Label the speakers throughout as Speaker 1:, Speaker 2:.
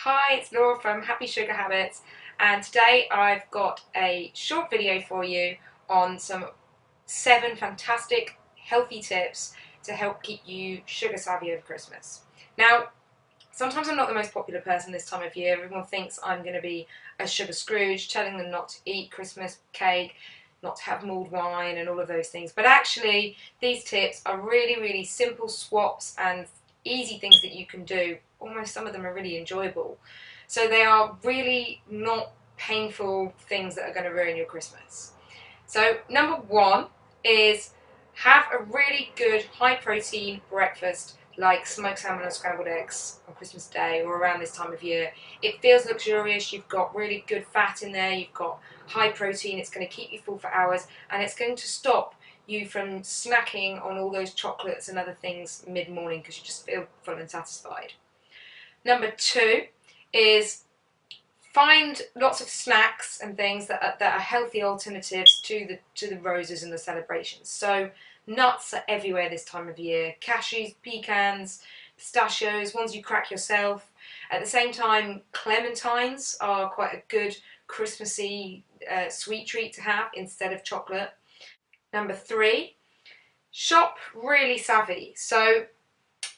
Speaker 1: Hi, it's Laura from Happy Sugar Habits, and today I've got a short video for you on some 7 fantastic healthy tips to help keep you sugar savvy over Christmas. Now, sometimes I'm not the most popular person this time of year. Everyone thinks I'm going to be a sugar Scrooge, telling them not to eat Christmas cake, not to have mulled wine and all of those things. But actually, these tips are really simple swaps and easy things that you can do. Almost some of them are really enjoyable. So they are really not painful things that are going to ruin your Christmas. So number 1 is have a really good high protein breakfast like smoked salmon or scrambled eggs on Christmas Day or around this time of year. It feels luxurious, you've got really good fat in there, you've got high protein, it's going to keep you full for hours, and it's going to stop you from snacking on all those chocolates and other things mid-morning because you just feel full and satisfied. Number 2 is find lots of snacks and things that are healthy alternatives to the roses and the celebrations. So nuts are everywhere this time of year. Cashews, pecans, pistachios, ones you crack yourself. At the same time, clementines are quite a good Christmassy sweet treat to have instead of chocolate. Number 3, shop really savvy. So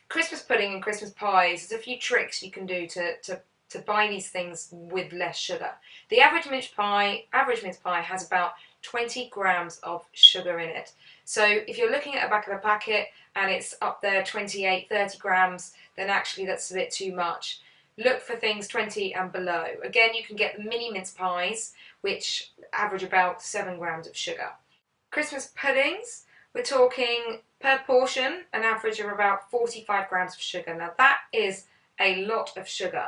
Speaker 1: Christmas pudding and Christmas pies, there's a few tricks you can do to buy these things with less sugar. The average mince pie has about 20 grams of sugar in it. So if you're looking at the back of the packet and it's up there 28, 30 grams, then actually that's a bit too much. Look for things 20 and below. Again, you can get the mini mince pies, which average about 7 grams of sugar. Christmas puddings, we're talking per portion an average of about 45 grams of sugar. Now that is a lot of sugar.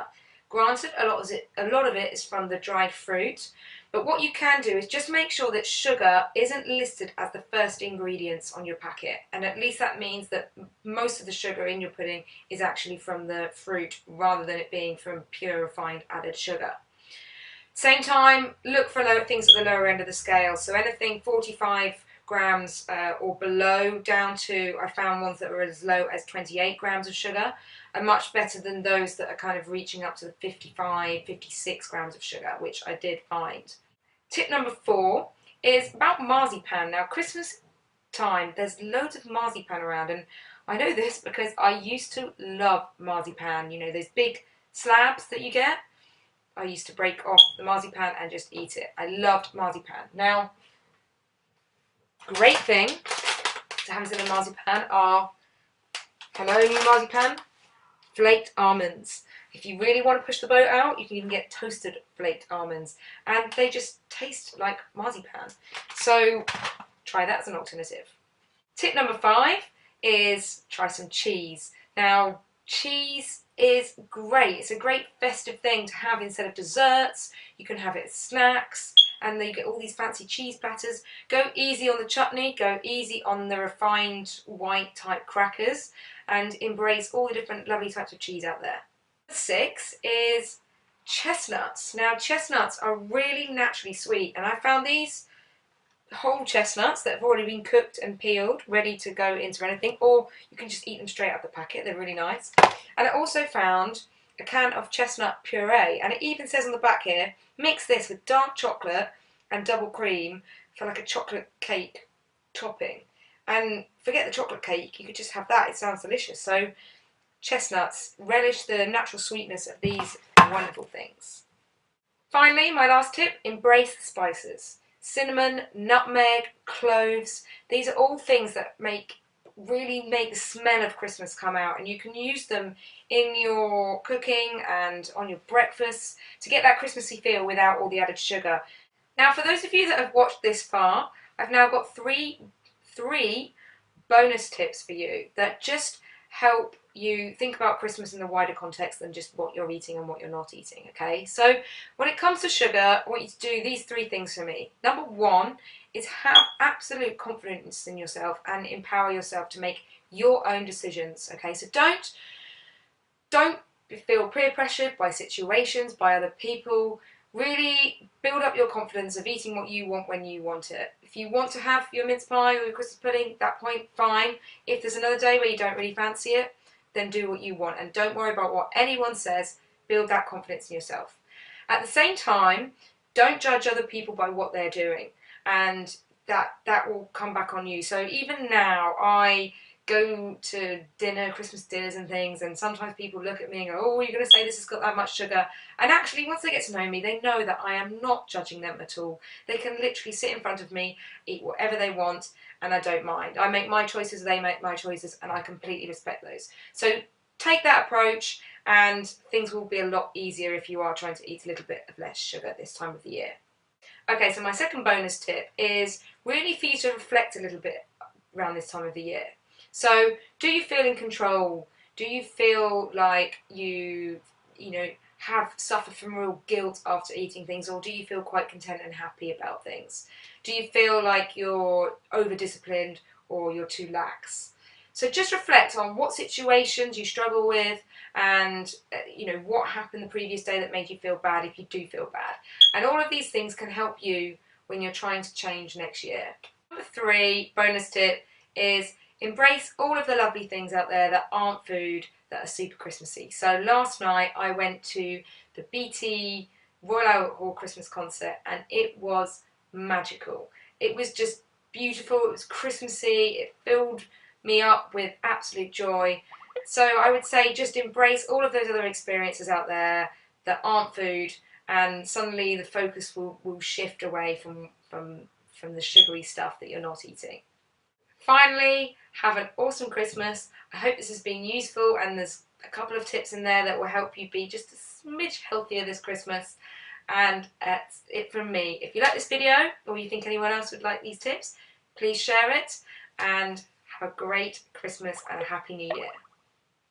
Speaker 1: Granted, a lot of it is from the dried fruit, but what you can do is just make sure that sugar isn't listed as the first ingredients on your packet, and at least that means that most of the sugar in your pudding is actually from the fruit rather than it being from pure refined added sugar. Same time, look for things at the lower end of the scale, so anything 45 grams or below down to, I found ones that were as low as 28 grams of sugar are much better than those that are kind of reaching up to the 55, 56 grams of sugar, which I did find. Tip number 4 is about marzipan. Now Christmas time, there's loads of marzipan around, and I know this because I used to love marzipan. You know, those big slabs that you get? I used to break off the marzipan and just eat it. I loved marzipan. Now, great thing to have in a marzipan are, hello new marzipan, flaked almonds. If you really want to push the boat out, you can even get toasted flaked almonds, and they just taste like marzipan. So try that as an alternative. Tip number 5 is try some cheese. Now cheese is great. It's a great festive thing to have instead of desserts. You can have it as snacks, and then you get all these fancy cheese platters. Go easy on the chutney, go easy on the refined white type crackers, and embrace all the different lovely types of cheese out there. 6 is chestnuts. Now chestnuts are really naturally sweet, and I found these whole chestnuts that have already been cooked and peeled, ready to go into anything, or you can just eat them straight out the packet. They're really nice. And I also found a can of chestnut puree, and it even says on the back here, mix this with dark chocolate and double cream for like a chocolate cake topping. And forget the chocolate cake, you could just have that. It sounds delicious. So chestnuts, relish the natural sweetness of these wonderful things. Finally, my last tip, embrace the spices. Cinnamon, nutmeg, cloves, these are all things that really make the smell of Christmas come out, and you can use them in your cooking and on your breakfast to get that Christmassy feel without all the added sugar. Now for those of you that have watched this far, I've now got three bonus tips for you that just help you think about Christmas in the wider context than just what you're eating and what you're not eating, okay? So when it comes to sugar, I want you to do these 3 things for me. Number 1 is have absolute confidence in yourself and empower yourself to make your own decisions, okay? So don't feel peer pressured by situations, by other people. Really build up your confidence of eating what you want when you want it. If you want to have your mince pie or your Christmas pudding, at that point, fine. If there's another day where you don't really fancy it, then do what you want, and don't worry about what anyone says. build that confidence in yourself. At the same time, don't judge other people by what they're doing, and that will come back on you. So even now, I go to Christmas dinners and things, and sometimes people look at me and go, oh, you're going to say this has got that much sugar. And actually, once they get to know me, they know that I am not judging them at all. They can literally sit in front of me, eat whatever they want, and I don't mind. I make my choices, they make my choices, and I completely respect those. So take that approach, and things will be a lot easier if you are trying to eat a little bit of less sugar this time of the year. Okay, so my second bonus tip is really for you to reflect a little bit around this time of the year. So, do you feel in control? Do you feel like you have suffered from real guilt after eating things, or do you feel quite content and happy about things? Do you feel like you're over-disciplined or you're too lax? So just reflect on what situations you struggle with, and what happened the previous day that made you feel bad, if you do feel bad. And all of these things can help you when you're trying to change next year. Number 3 bonus tip is embrace all of the lovely things out there that aren't food, that are super Christmassy. So last night I went to the BT Royal Albert Hall Christmas concert, and it was magical. It was just beautiful, it was Christmassy, it filled me up with absolute joy. So I would say just embrace all of those other experiences out there that aren't food, and suddenly the focus will shift away from the sugary stuff that you're not eating. Finally, have an awesome Christmas. I hope this has been useful, and there's a couple of tips in there that will help you be just a smidge healthier this Christmas. And that's it from me. If you like this video, or you think anyone else would like these tips, please share it, and have a great Christmas and a Happy New Year.